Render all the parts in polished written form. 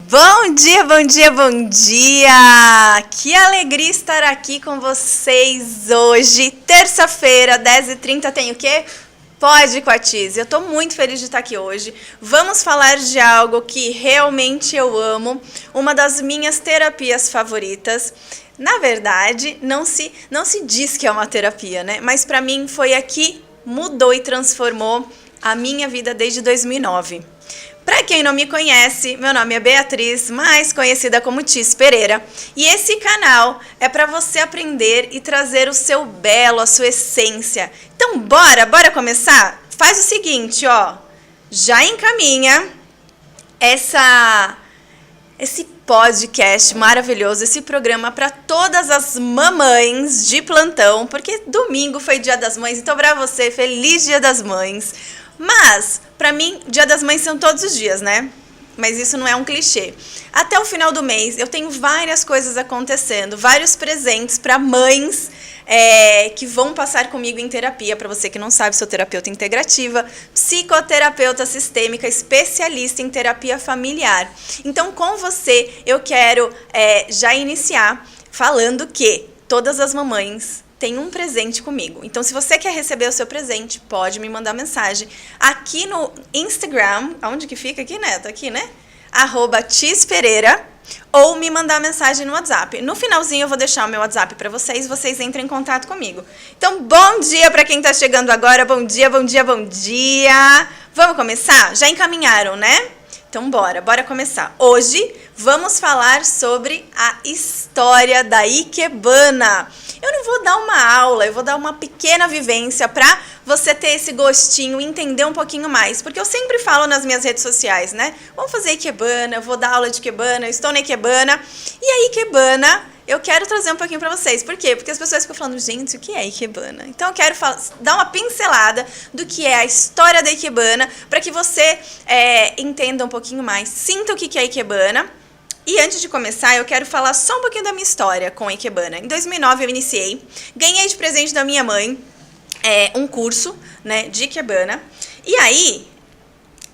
Bom dia, bom dia, bom dia! Que alegria estar aqui com vocês hoje, terça-feira, 10h30, tem o quê? Pode com a Tizi. Eu tô muito feliz de estar aqui hoje. Vamos falar de algo que realmente eu amo, uma das minhas terapias favoritas. Na verdade, não se diz que é uma terapia, né? Mas para mim foi a que mudou e transformou a minha vida desde 2009. Para quem não me conhece, meu nome é Beatriz, mais conhecida como Tiz Pereira, e esse canal é para você aprender e trazer o seu belo, a sua essência. Então bora começar? Faz o seguinte, ó, já encaminha esse podcast maravilhoso, esse programa para todas as mamães de plantão, porque domingo foi Dia das Mães, então para você, feliz Dia das Mães. Mas, para mim, Dia das Mães são todos os dias, né? Mas isso não é um clichê. Até o final do mês, eu tenho várias coisas acontecendo, vários presentes para mães que vão passar comigo em terapia. Para você que não sabe, sou terapeuta integrativa, psicoterapeuta sistêmica, especialista em terapia familiar. Então, com você, eu quero já iniciar falando que todas as mamães tem um presente comigo. Então, se você quer receber o seu presente, pode me mandar mensagem aqui no Instagram. Aonde que fica aqui, Neto? Aqui, né? @tizpereira, ou me mandar mensagem no WhatsApp. No finalzinho eu vou deixar o meu WhatsApp para vocês entrem em contato comigo. Então, bom dia para quem está chegando agora. Bom dia, bom dia, bom dia. Vamos começar? Já encaminharam, né? Então, bora começar. Hoje, vamos falar sobre a história da Ikebana. Eu não vou dar uma aula, eu vou dar uma pequena vivência para você ter esse gostinho e entender um pouquinho mais. Porque eu sempre falo nas minhas redes sociais, né? Vamos fazer Ikebana, eu vou dar aula de Ikebana, eu estou na Ikebana. E a Ikebana, eu quero trazer um pouquinho para vocês. Por quê? Porque as pessoas ficam falando, gente, o que é Ikebana? Então eu quero dar uma pincelada do que é a história da Ikebana, para que você entenda um pouquinho mais, sinta o que é Ikebana. E antes de começar, eu quero falar só um pouquinho da minha história com a Ikebana. Em 2009 eu iniciei, ganhei de presente da minha mãe um curso, né, de Ikebana. E aí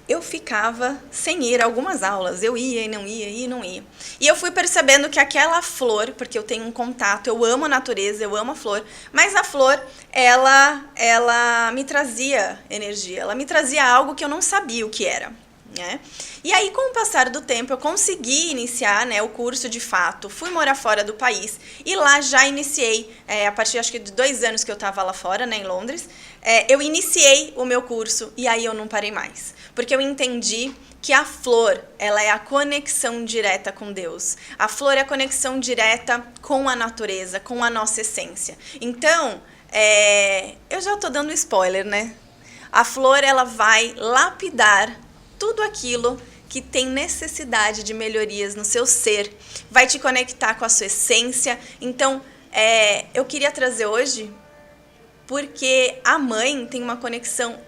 eu ficava sem ir a algumas aulas. Eu ia e não ia, ia e não ia. E eu fui percebendo que aquela flor, porque eu tenho um contato, eu amo a natureza, eu amo a flor, mas a flor, ela me trazia energia, ela me trazia algo que eu não sabia o que era. Né? E aí, com o passar do tempo, eu consegui iniciar, né, o curso de fato. Fui morar fora do país e lá já iniciei, a partir acho que de 2 anos que eu estava lá fora, né, em Londres, eu iniciei o meu curso e aí eu não parei mais. Porque eu entendi que a flor, ela é a conexão direta com Deus. A flor é a conexão direta com a natureza, com a nossa essência. Então, eu já estou dando spoiler, né? A flor, ela vai lapidar tudo aquilo que tem necessidade de melhorias no seu ser, vai te conectar com a sua essência. Então, eu queria trazer hoje, porque a mãe tem uma conexão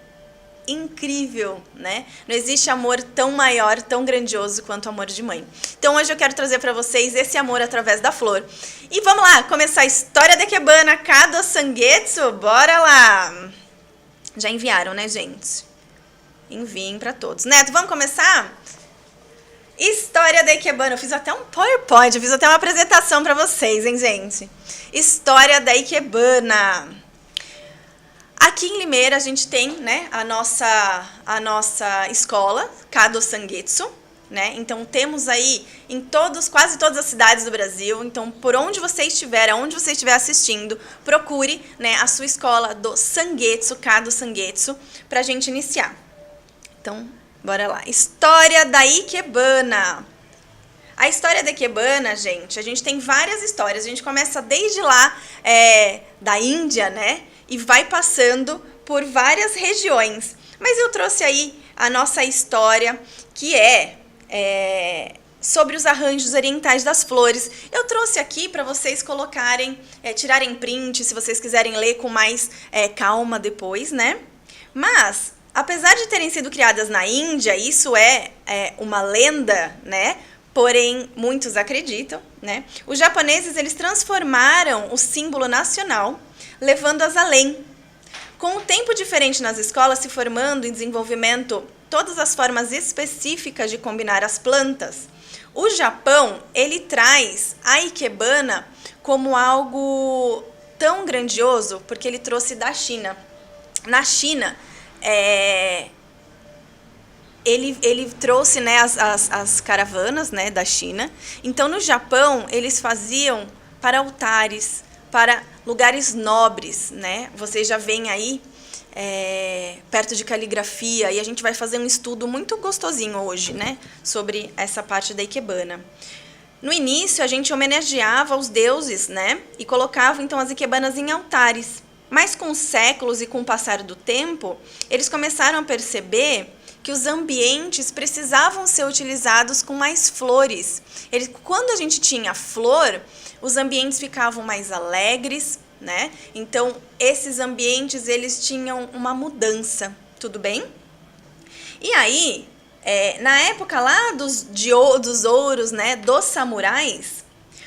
incrível, né? Não existe amor tão maior, tão grandioso quanto o amor de mãe. Então, hoje eu quero trazer para vocês esse amor através da flor. E vamos lá, começar a história da Ikebana, Kado Sangetsu, bora lá! Já enviaram, né, gente? Enviem para todos. Neto, vamos começar? História da Ikebana. Eu fiz até um PowerPoint, eu fiz até uma apresentação para vocês, hein, gente? História da Ikebana. Aqui em Limeira a gente tem, né, a nossa escola, Kado Sangetsu, né? Então temos aí em quase todas as cidades do Brasil. Então, por onde você estiver, aonde você estiver assistindo, procure, né, a sua escola do Sangetsu, Kado Sangetsu, pra gente iniciar. Então, bora lá. História da Ikebana. A história da Ikebana, gente, a gente tem várias histórias. A gente começa desde lá, da Índia, né? E vai passando por várias regiões. Mas eu trouxe aí a nossa história, que sobre os arranjos orientais das flores. Eu trouxe aqui para vocês colocarem, tirarem print, se vocês quiserem ler com mais calma depois, né? Mas, apesar de terem sido criadas na Índia, isso é uma lenda, né? Porém, muitos acreditam, né? Os japoneses, eles transformaram o símbolo nacional, levando-as além. Com o tempo diferente nas escolas se formando em desenvolvimento todas as formas específicas de combinar as plantas, O Japão, ele traz a ikebana como algo tão grandioso, porque ele trouxe da China. Na China, ele trouxe, né, as caravanas, né, da China. Então, no Japão, eles faziam para altares, para lugares nobres, né? Vocês já veem aí perto de caligrafia, e a gente vai fazer um estudo muito gostosinho hoje, né, sobre essa parte da ikebana. No início, a gente homenageava os deuses, né, e colocava então as ikebanas em altares. Mas com os séculos e com o passar do tempo, eles começaram a perceber que os ambientes precisavam ser utilizados com mais flores. Quando a gente tinha flor, os ambientes ficavam mais alegres, né? Então, esses ambientes, eles tinham uma mudança, tudo bem? E aí, na época lá dos ouros, né, dos samurais,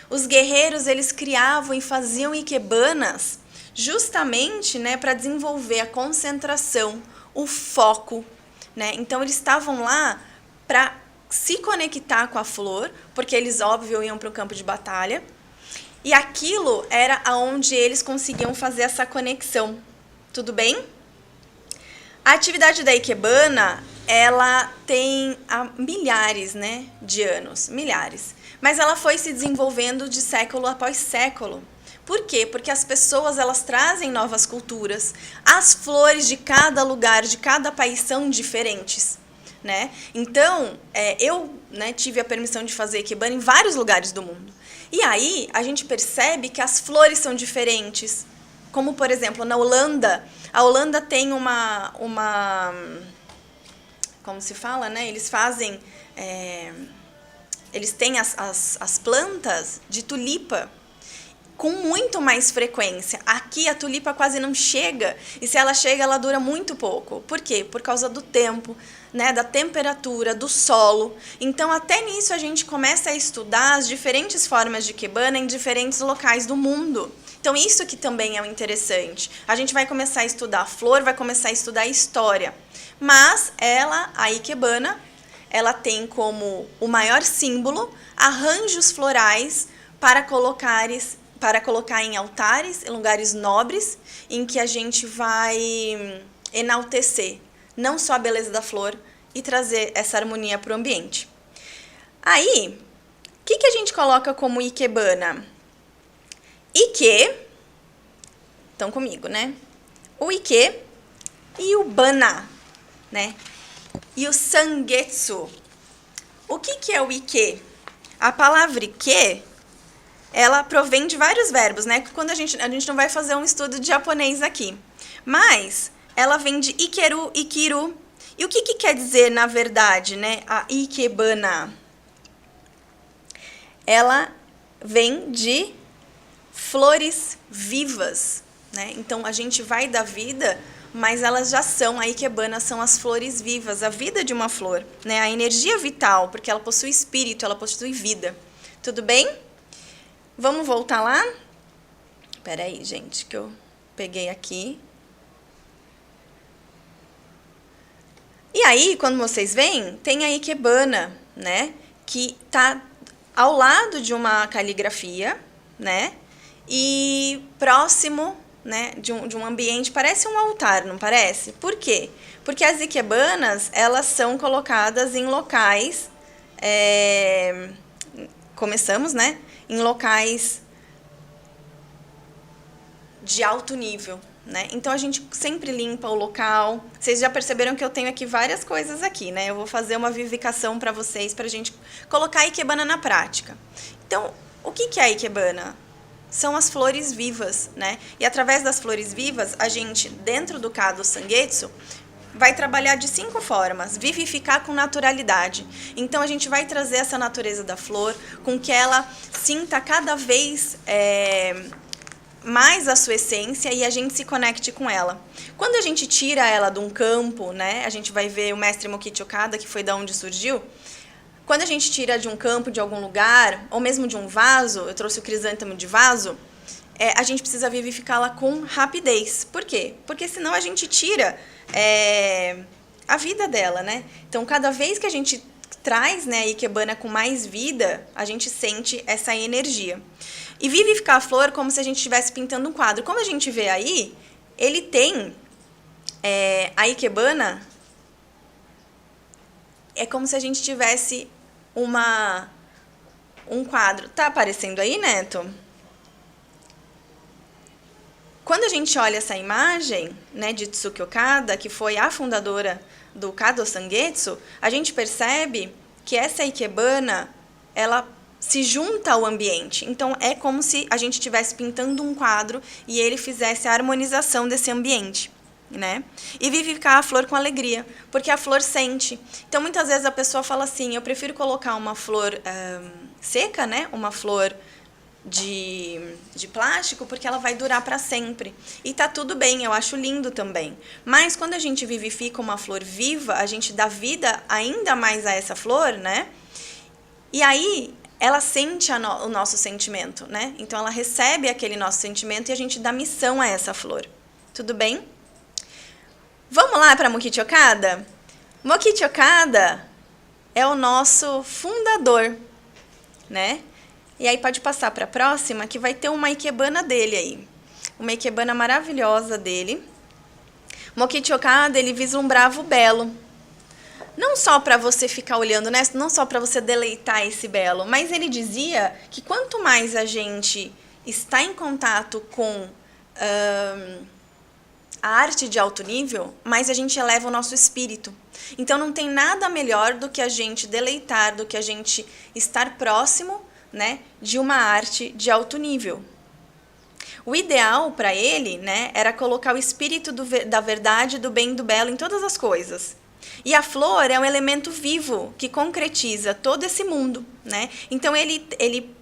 os guerreiros, eles criavam e faziam ikebanas justamente, né, para desenvolver a concentração, o foco, né? Então, eles estavam lá para se conectar com a flor, porque eles, óbvio, iam para o campo de batalha. E aquilo era onde eles conseguiam fazer essa conexão. Tudo bem? A atividade da ikebana, ela tem milhares, né, de anos, milhares. Mas ela foi se desenvolvendo de século após século. Por quê? Porque as pessoas, elas trazem novas culturas. As flores de cada lugar, de cada país são diferentes, né? Então, eu, né, tive a permissão de fazer ikebana em vários lugares do mundo. E aí, a gente percebe que as flores são diferentes. Como, por exemplo, na Holanda, a Holanda tem uma como se fala, né? Eles fazem, eles têm as plantas de tulipa com muito mais frequência. Aqui a tulipa quase não chega, e se ela chega, ela dura muito pouco. Por quê? Por causa do tempo, né, da temperatura, do solo. Então, até nisso a gente começa a estudar as diferentes formas de ikebana em diferentes locais do mundo. Então, isso que também é o interessante. A gente vai começar a estudar a flor, vai começar a estudar a história. Mas a ikebana, ela tem como o maior símbolo arranjos florais para colocar em altares, em lugares nobres, em que a gente vai enaltecer não só a beleza da flor e trazer essa harmonia para o ambiente. Aí, o que a gente coloca como ikebana? Ike, estão comigo, né? O ike e o bana, né? E o sangetsu. O que é o ike? A palavra ike, ela provém de vários verbos, né? Quando a gente não vai fazer um estudo de japonês aqui. Mas ela vem de ikeru, ikiru. E o que quer dizer, na verdade, né, a ikebana? Ela vem de flores vivas, né? Então, a gente vai da vida, mas elas já são, a ikebana são as flores vivas, a vida de uma flor, né? A energia vital, porque ela possui espírito, ela possui vida. Tudo bem? Vamos voltar lá? Espera aí, gente, que eu peguei aqui. E aí, quando vocês veem, tem a ikebana, né? Que tá ao lado de uma caligrafia, né? E próximo, né, de um ambiente, parece um altar, não parece? Por quê? Porque as ikebanas, elas são colocadas em locais, começamos, né? Em locais de alto nível, né? Então, a gente sempre limpa o local. Vocês já perceberam que eu tenho aqui várias coisas aqui, né? Eu vou fazer uma vivificação para vocês, para a gente colocar a ikebana na prática. Então, o que é a ikebana? São as flores vivas, né? E através das flores vivas, a gente, dentro do Kado Sangetsu, vai trabalhar de 5 formas. Vivificar com naturalidade. Então, a gente vai trazer essa natureza da flor, com que ela sinta cada vez mais a sua essência e a gente se conecte com ela. Quando a gente tira ela de um campo, né? A gente vai ver o mestre Mokichi Okada, que foi da onde surgiu. Quando a gente tira de um campo, de algum lugar, ou mesmo de um vaso, eu trouxe o crisântemo de vaso, a gente precisa vivificá-la com rapidez. Por quê? Porque senão a gente tira a vida dela, né? Então, cada vez que a gente traz, né, a ikebana com mais vida, a gente sente essa energia. E vivificar a flor como se a gente estivesse pintando um quadro. Como a gente vê aí, ele tem a ikebana, é como se a gente tivesse um quadro. Tá aparecendo aí, Neto? Quando a gente olha essa imagem, né, de Tsuki Okada, que foi a fundadora do Kado Sangetsu, a gente percebe que essa ikebana, ela se junta ao ambiente. Então, é como se a gente estivesse pintando um quadro e ele fizesse a harmonização desse ambiente, né? E vivificar a flor com alegria, porque a flor sente. Então, muitas vezes a pessoa fala assim, eu prefiro colocar uma flor seca, né? Uma flor de plástico, porque ela vai durar para sempre. E tá tudo bem, eu acho lindo também. Mas quando a gente vivifica uma flor viva, a gente dá vida ainda mais a essa flor, né? E aí ela sente o nosso sentimento, né? Então ela recebe aquele nosso sentimento e a gente dá missão a essa flor. Tudo bem? Vamos lá para Mokichi Okada? Mokichi Okada é o nosso fundador, né? E aí pode passar para a próxima, que vai ter uma ikebana dele aí. Uma ikebana maravilhosa dele. Mokichi Okada, ele vislumbrava o belo. Não só para você ficar olhando, né? Não só para você deleitar esse belo, mas ele dizia que quanto mais a gente está em contato com a arte de alto nível, mais a gente eleva o nosso espírito. Então não tem nada melhor do que a gente deleitar, do que a gente estar próximo, né, de uma arte de alto nível. O ideal para ele, né, era colocar o espírito da verdade, do bem e do belo em todas as coisas. E a flor é um elemento vivo que concretiza todo esse mundo, né? Então ele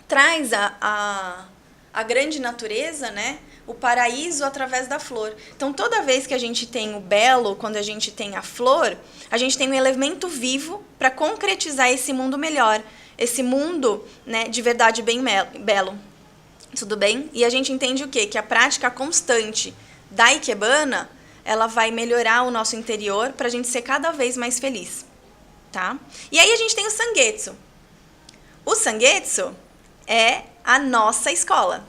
traz a grande natureza, né, o paraíso através da flor. Então toda vez que a gente tem o belo, quando a gente tem a flor, a gente tem um elemento vivo para concretizar esse mundo melhor, esse mundo, né, de verdade bem belo. Tudo bem? E a gente entende o quê? Que a prática constante da ikebana, ela vai melhorar o nosso interior para a gente ser cada vez mais feliz, tá? E aí a gente tem o Sangetsu. O Sangetsu é a nossa escola.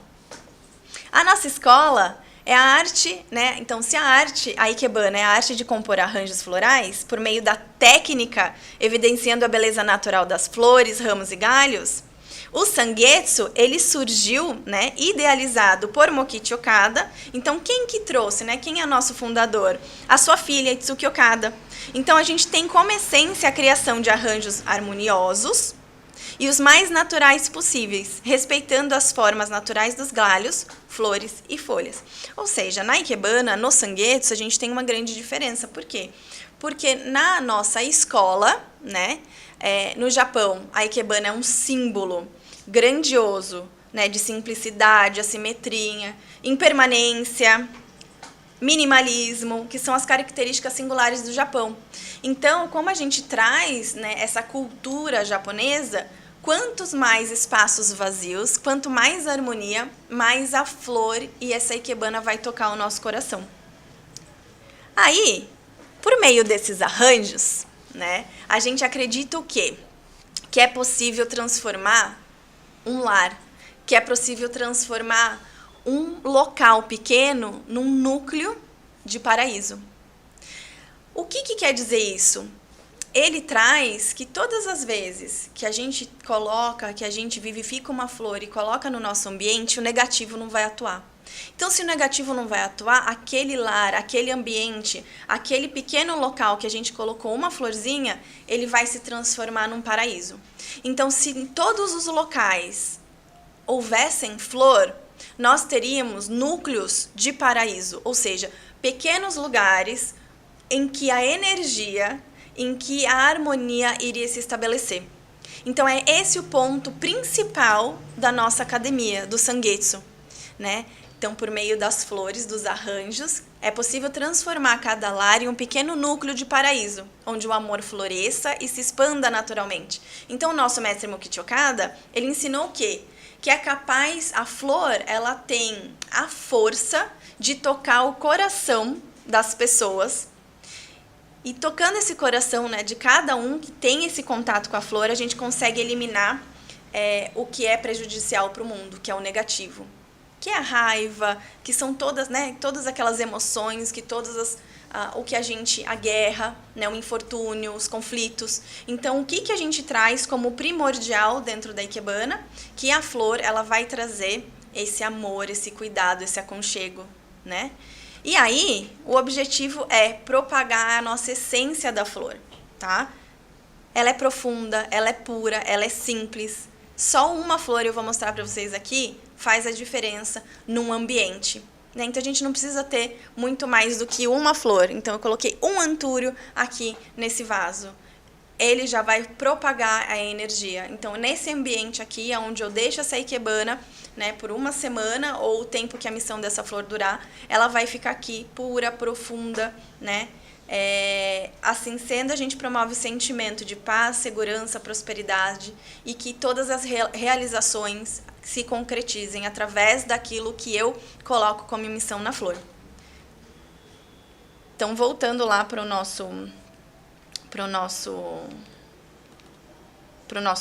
A nossa escola é a arte, né? Então, se a ikebana é a arte de compor arranjos florais, por meio da técnica, evidenciando a beleza natural das flores, ramos e galhos, o Sangetsu, ele surgiu, né, idealizado por Mokichi Okada. Então, quem que trouxe, né? Quem é nosso fundador? A sua filha, Itsuki Okada. Então, a gente tem como essência a criação de arranjos harmoniosos e os mais naturais possíveis, respeitando as formas naturais dos galhos, flores e folhas. Ou seja, na ikebana, no Sangetsu, a gente tem uma grande diferença. Por quê? Porque na nossa escola, né, no Japão, a ikebana é um símbolo grandioso, né, de simplicidade, assimetria, impermanência, minimalismo, que são as características singulares do Japão. Então, como a gente traz, né, essa cultura japonesa, quantos mais espaços vazios, quanto mais harmonia, mais a flor e essa ikebana vai tocar o nosso coração. Aí, por meio desses arranjos, né, a gente acredita o quê? Que é possível transformar um lar, que é possível transformar um local pequeno num núcleo de paraíso. O que quer dizer isso? Ele traz que todas as vezes que a gente coloca, que a gente vivifica uma flor e coloca no nosso ambiente, o negativo não vai atuar. Então, se o negativo não vai atuar, aquele lar, aquele ambiente, aquele pequeno local que a gente colocou uma florzinha, ele vai se transformar num paraíso. Então, se em todos os locais houvessem flor, nós teríamos núcleos de paraíso, ou seja, pequenos lugares em que a energia, em que a harmonia iria se estabelecer. Então, é esse o ponto principal da nossa academia, do Sangetsu, né? Então, por meio das flores, dos arranjos, é possível transformar cada lar em um pequeno núcleo de paraíso, onde o amor floresça e se expanda naturalmente. Então, o nosso mestre Mokichi Okada, ele ensinou o quê? Que é capaz, a flor, ela tem a força de tocar o coração das pessoas E tocando esse coração, né, de cada um que tem esse contato com a flor, a gente consegue eliminar o que é prejudicial para o mundo, que é o negativo. Que é a raiva, que são todas, né, todas aquelas emoções, que o que a guerra, né, o infortúnio, os conflitos. Então, o que a gente traz como primordial dentro da Ikebana? Que a flor, ela vai trazer esse amor, esse cuidado, esse aconchego, né? E aí, o objetivo é propagar a nossa essência da flor, tá? Ela é profunda, ela é pura, ela é simples. Só uma flor, eu vou mostrar para vocês aqui, faz a diferença num ambiente. Né? Então, a gente não precisa ter muito mais do que uma flor. Então, eu coloquei um antúrio aqui nesse vaso. Ele já vai propagar a energia. Então, nesse ambiente aqui, onde eu deixo essa Ikebana, né, por uma semana, ou o tempo que a missão dessa flor durar, ela vai ficar aqui, pura, profunda, né? Assim sendo, a gente promove o sentimento de paz, segurança, prosperidade e que todas as realizações se concretizem através daquilo que eu coloco como missão na flor. Então, voltando lá para o nosso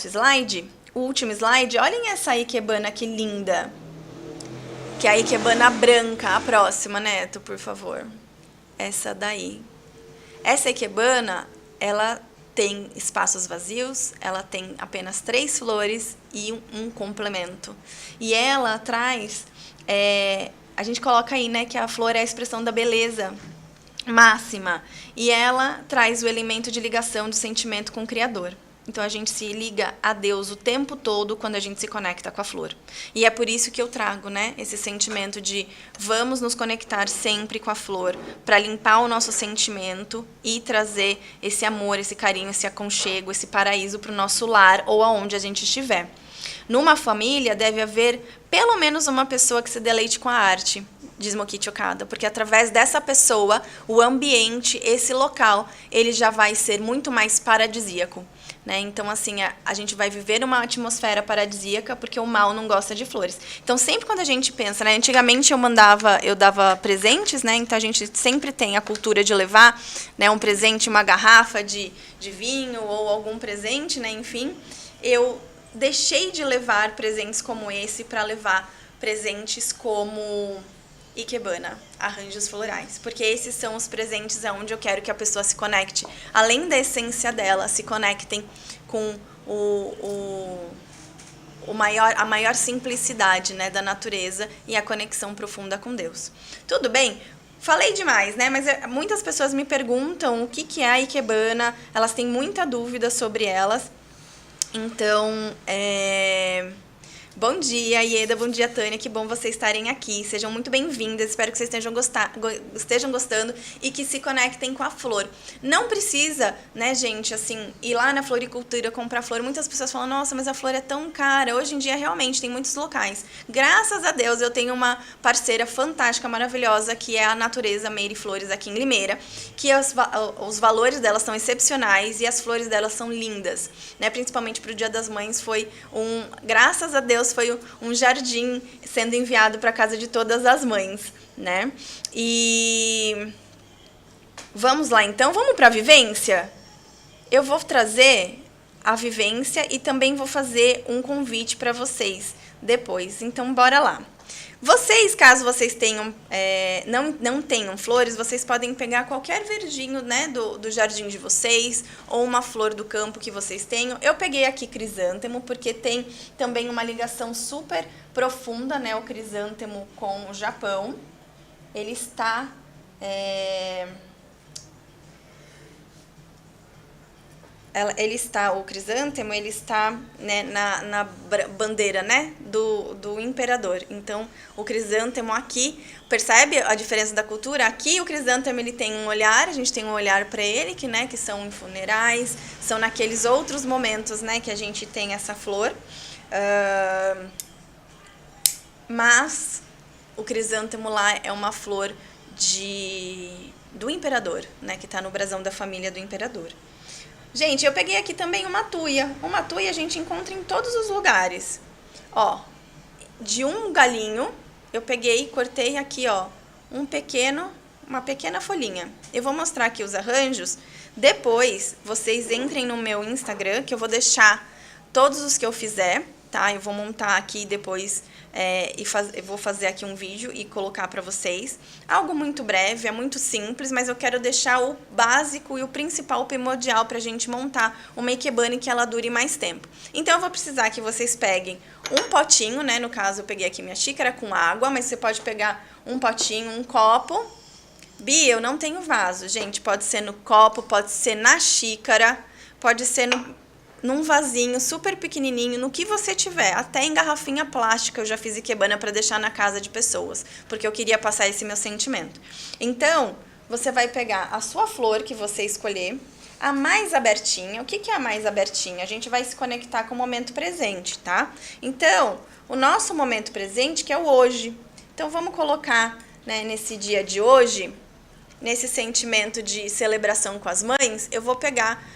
slide, o último slide, olhem essa Ikebana que linda, que é a Ikebana branca, a próxima, Neto, por favor, essa daí. Essa Ikebana, ela tem espaços vazios, ela tem apenas 3 flores e um complemento. E ela traz, a gente coloca aí, né, que a flor é a expressão da beleza máxima. E ela traz o elemento de ligação do sentimento com o Criador. Então, a gente se liga a Deus o tempo todo quando a gente se conecta com a flor. E é por isso que eu trago, né, esse sentimento de vamos nos conectar sempre com a flor, para limpar o nosso sentimento e trazer esse amor, esse carinho, esse aconchego, esse paraíso para o nosso lar ou aonde a gente estiver. Numa família, deve haver pelo menos uma pessoa que se deleite com a arte, diz Mokichi Okada, porque através dessa pessoa, o ambiente, esse local, ele já vai ser muito mais paradisíaco. Né? Então, assim, a gente vai viver uma atmosfera paradisíaca porque o mal não gosta de flores. Então, sempre quando a gente pensa, né? Antigamente eu dava presentes, né? Então a gente sempre tem a cultura de levar, né, um presente, uma garrafa de vinho ou algum presente, né? Enfim, eu deixei de levar presentes como esse para levar presentes como Ikebana, arranjos florais, porque esses são os presentes aonde eu quero que a pessoa se conecte, além da essência dela, se conectem com a maior simplicidade, né, da natureza e a conexão profunda com Deus. Tudo bem? Falei demais, né? Mas muitas pessoas me perguntam o que é a Ikebana, elas têm muita dúvida sobre elas. Então, bom dia, Ieda, bom dia, Tânia, que bom vocês estarem aqui, sejam muito bem-vindas, espero que vocês estejam gostando e que se conectem com a flor. Não precisa, né, gente, assim, ir lá na floricultura comprar flor, muitas pessoas falam, nossa, mas a flor é tão cara, hoje em dia realmente tem muitos locais. Graças a Deus eu tenho uma parceira fantástica, maravilhosa, que é a Natureza Meire Flores aqui em Limeira, que os valores delas são excepcionais e as flores delas são lindas, né, principalmente para o Dia das Mães graças a Deus, foi um jardim sendo enviado para a casa de todas as mães, né? E vamos lá, então, vamos para a vivência? Eu vou trazer a vivência e também vou fazer um convite para vocês depois. Então, bora lá. Vocês, caso vocês tenham, não tenham flores, vocês podem pegar qualquer verdinho, né, do jardim de vocês, ou uma flor do campo que vocês tenham. Eu peguei aqui crisântemo, porque tem também uma ligação super profunda, né, o crisântemo com o Japão. Ele está... o crisântemo, ele está, né, na bandeira, né, do imperador. Então, o crisântemo aqui, percebe a diferença da cultura? Aqui o crisântemo, ele tem um olhar, a gente tem um olhar para ele, que são em funerais, são naqueles outros momentos, né, que a gente tem essa flor. Mas o crisântemo lá é uma flor do imperador, né, que está no brasão da família do imperador. Gente, eu peguei aqui também uma tuia. Uma tuia a gente encontra em todos os lugares. Ó, de um galinho, eu peguei e cortei aqui, ó, um pequeno uma pequena folhinha. Eu vou mostrar aqui os arranjos, depois vocês entrem no meu Instagram, que eu vou deixar todos os que eu fizer, tá? Eu vou montar aqui depois eu vou fazer aqui um vídeo e colocar pra vocês. Algo muito breve, é muito simples, mas eu quero deixar o básico e o principal, o primordial pra gente montar uma ikebana que ela dure mais tempo. Então eu vou precisar que vocês peguem um potinho, né? No caso eu peguei aqui minha xícara com água, mas você pode pegar um potinho, um copo. Bi, eu não tenho vaso, gente. Pode ser no copo, pode ser na xícara, pode ser num vasinho super pequenininho, no que você tiver. Até em garrafinha plástica eu já fiz ikebana para deixar na casa de pessoas, porque eu queria passar esse meu sentimento. Então, você vai pegar a sua flor que você escolher, a mais abertinha. O que é a mais abertinha? A gente vai se conectar com o momento presente, tá? Então, o nosso momento presente, que é o hoje. Então, vamos colocar, né, nesse dia de hoje, nesse sentimento de celebração com as mães, eu vou pegar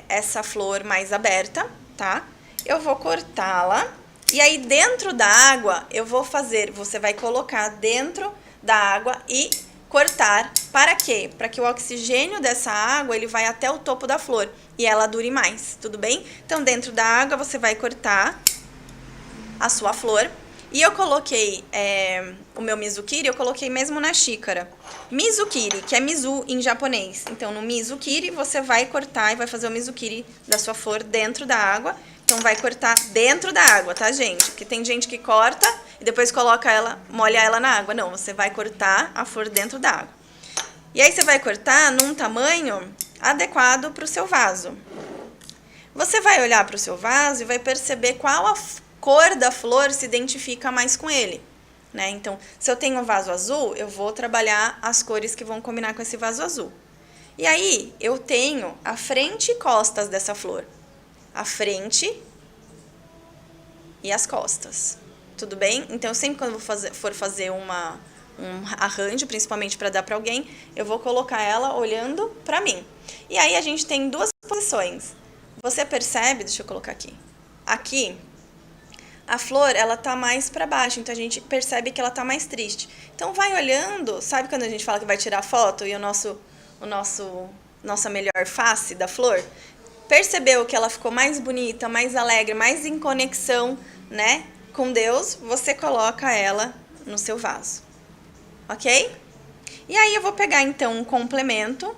essa flor mais aberta, tá? Eu vou cortá-la e aí dentro da água eu vou fazer, você vai colocar dentro da água e cortar, para quê? Para que o oxigênio dessa água ele vai até o topo da flor e ela dure mais, tudo bem? Então dentro da água você vai cortar a sua flor. E eu coloquei o meu mizukiri, eu coloquei mesmo na xícara. Mizukiri, que é mizu em japonês. Então, no mizukiri, você vai cortar e vai fazer o mizukiri da sua flor dentro da água. Então, vai cortar dentro da água, tá, gente? Porque tem gente que corta e depois coloca ela, molha ela na água. Não, você vai cortar a flor dentro da água. E aí, você vai cortar num tamanho adequado para o seu vaso. Você vai olhar para o seu vaso e vai perceber qual a cor da flor se identifica mais com ele, né? Então, se eu tenho um vaso azul, eu vou trabalhar as cores que vão combinar com esse vaso azul. E aí, eu tenho a frente e costas dessa flor. A frente e as costas. Tudo bem? Então, sempre quando eu for fazer um arranjo, principalmente para dar para alguém, eu vou colocar ela olhando para mim. E aí, a gente tem duas posições. Você percebe, deixa eu colocar aqui. Aqui, a flor, ela tá mais para baixo, então a gente percebe que ela tá mais triste. Então vai olhando, sabe quando a gente fala que vai tirar foto e nossa melhor face da flor? Percebeu que ela ficou mais bonita, mais alegre, mais em conexão, né, com Deus, você coloca ela no seu vaso. OK? E aí eu vou pegar então um complemento,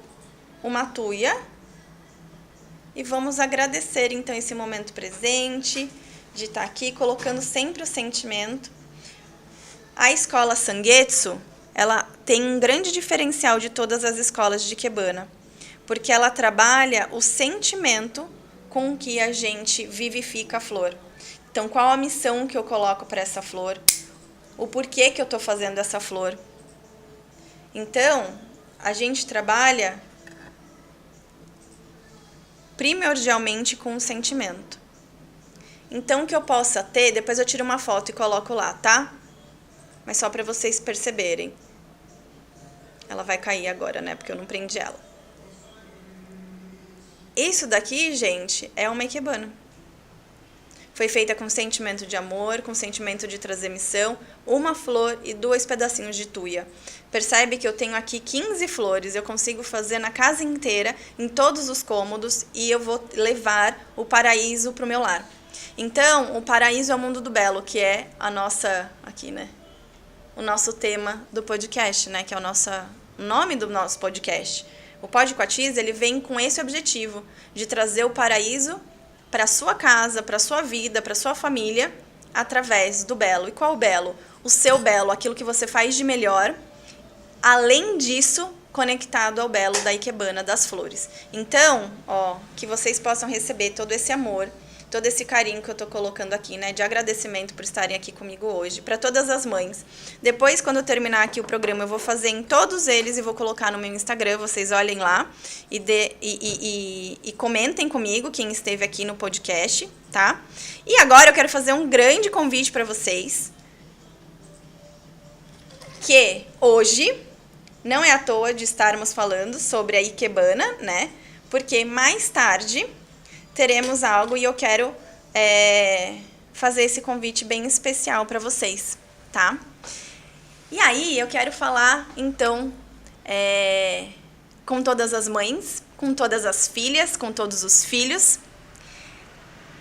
uma tuia, e vamos agradecer então esse momento presente, de estar aqui, colocando sempre o sentimento. A escola Sangetsu, ela tem um grande diferencial de todas as escolas de ikebana, porque ela trabalha o sentimento com que a gente vivifica a flor. Então, qual a missão que eu coloco para essa flor? O porquê que eu estou fazendo essa flor? Então, a gente trabalha primordialmente com o sentimento. Então, que eu possa ter, depois eu tiro uma foto e coloco lá, tá? Mas só para vocês perceberem. Ela vai cair agora, né? Porque eu não prendi ela. Isso daqui, gente, é uma ikebana. Foi feita com sentimento de amor, com sentimento de trazer missão, uma flor e 2 pedacinhos de tuia. Percebe que eu tenho aqui 15 flores, eu consigo fazer na casa inteira, em todos os cômodos, e eu vou levar o paraíso pro meu lar. Então, o paraíso é o mundo do belo, que é a nossa, aqui, né? O nosso tema do podcast, né? Que é o nome do nosso podcast. O Pod com a Tis, ele vem com esse objetivo, de trazer o paraíso para sua casa, para sua vida, para sua família, através do belo. E qual o belo? O seu belo, aquilo que você faz de melhor, além disso, conectado ao belo da ikebana das flores. Então, ó, que vocês possam receber todo esse amor, todo esse carinho que eu tô colocando aqui, né, de agradecimento por estarem aqui comigo hoje, para todas as mães. Depois, quando eu terminar aqui o programa, eu vou fazer em todos eles e vou colocar no meu Instagram, vocês olhem lá e comentem comigo quem esteve aqui no podcast, tá? E agora eu quero fazer um grande convite para vocês, que hoje não é à toa de estarmos falando sobre a ikebana, né? Porque mais tarde teremos algo e eu quero fazer esse convite bem especial para vocês, tá? E aí eu quero falar, então, com todas as mães, com todas as filhas, com todos os filhos.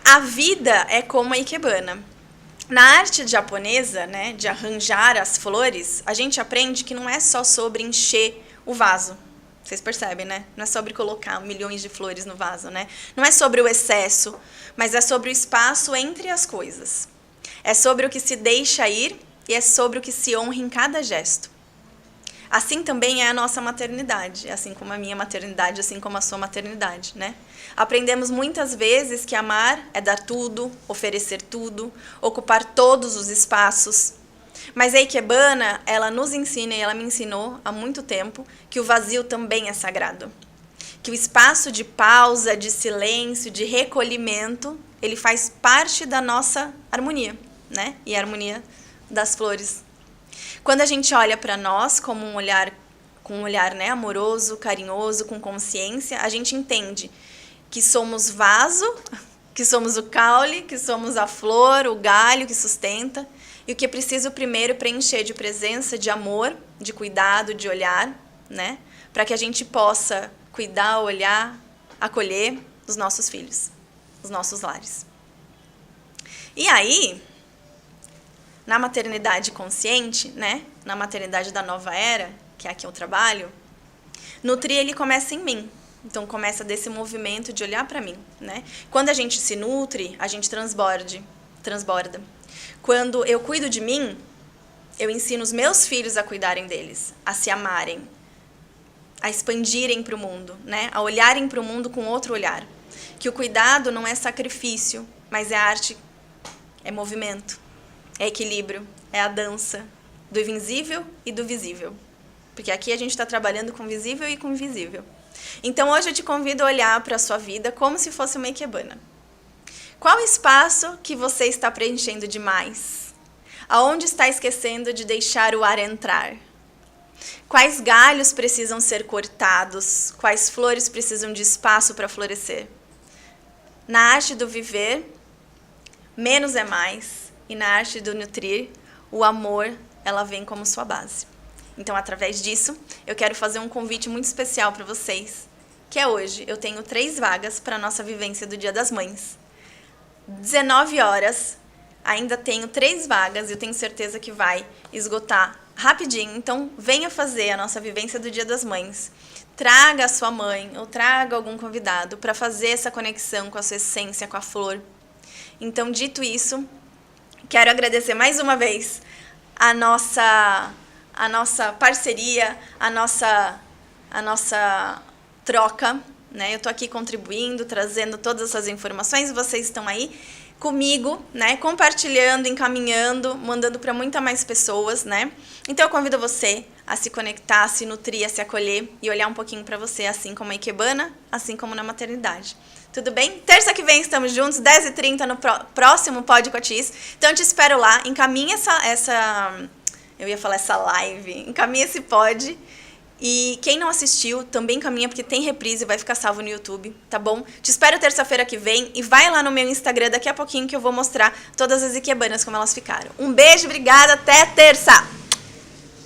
A vida é como a ikebana. Na arte japonesa, né, de arranjar as flores, a gente aprende que não é só sobre encher o vaso. Vocês percebem, né? Não é sobre colocar milhões de flores no vaso, né? Não é sobre o excesso, mas é sobre o espaço entre as coisas. É sobre o que se deixa ir e é sobre o que se honra em cada gesto. Assim também é a nossa maternidade, assim como a minha maternidade, assim como a sua maternidade, né? Aprendemos muitas vezes que amar é dar tudo, oferecer tudo, ocupar todos os espaços. Mas a ikebana, ela nos ensina e ela me ensinou há muito tempo que o vazio também é sagrado. Que o espaço de pausa, de silêncio, de recolhimento, ele faz parte da nossa harmonia, né? E a harmonia das flores. Quando a gente olha para nós como um olhar, com um olhar, né, amoroso, carinhoso, com consciência, a gente entende que somos vaso, que somos o caule, que somos a flor, o galho que sustenta, e o que é preciso primeiro preencher de presença, de amor, de cuidado, de olhar, né, para que a gente possa cuidar, olhar, acolher os nossos filhos, os nossos lares. E aí, na maternidade consciente, né, na maternidade da nova era, que é a que eu trabalho, nutrir ele começa em mim. Então começa desse movimento de olhar para mim, né? Quando a gente se nutre, a gente transborda. Quando eu cuido de mim, eu ensino os meus filhos a cuidarem deles, a se amarem, a expandirem para o mundo, né? A olharem para o mundo com outro olhar. Que o cuidado não é sacrifício, mas é arte, é movimento, é equilíbrio, é a dança do invisível e do visível. Porque aqui a gente está trabalhando com visível e com invisível. Então hoje eu te convido a olhar para a sua vida como se fosse uma ikebana. Qual espaço que você está preenchendo demais? Aonde está esquecendo de deixar o ar entrar? Quais galhos precisam ser cortados? Quais flores precisam de espaço para florescer? Na arte do viver, menos é mais. E na arte do nutrir, o amor, ela vem como sua base. Então, através disso, eu quero fazer um convite muito especial para vocês, que é hoje. Eu tenho 3 vagas para a nossa vivência do Dia das Mães. 19 horas, ainda tenho 3 vagas e eu tenho certeza que vai esgotar rapidinho. Então, venha fazer a nossa vivência do Dia das Mães. Traga a sua mãe ou traga algum convidado para fazer essa conexão com a sua essência, com a flor. Então, dito isso, quero agradecer mais uma vez a nossa parceria, a nossa troca, né? Eu tô aqui contribuindo, trazendo todas essas informações e vocês estão aí comigo, né? Compartilhando, encaminhando, mandando para muitas mais pessoas, né? Então eu convido você a se conectar, a se nutrir, a se acolher e olhar um pouquinho para você, assim como a ikebana, assim como na maternidade. Tudo bem? Terça que vem estamos juntos, 10h30 no próximo Pod Cotis. Então eu te espero lá, encaminha essa live, encaminha esse pod. E quem não assistiu, também encaminha, porque tem reprise e vai ficar salvo no YouTube, tá bom? Te espero terça-feira que vem e vai lá no meu Instagram daqui a pouquinho que eu vou mostrar todas as ikebanas como elas ficaram. Um beijo, obrigada, até terça!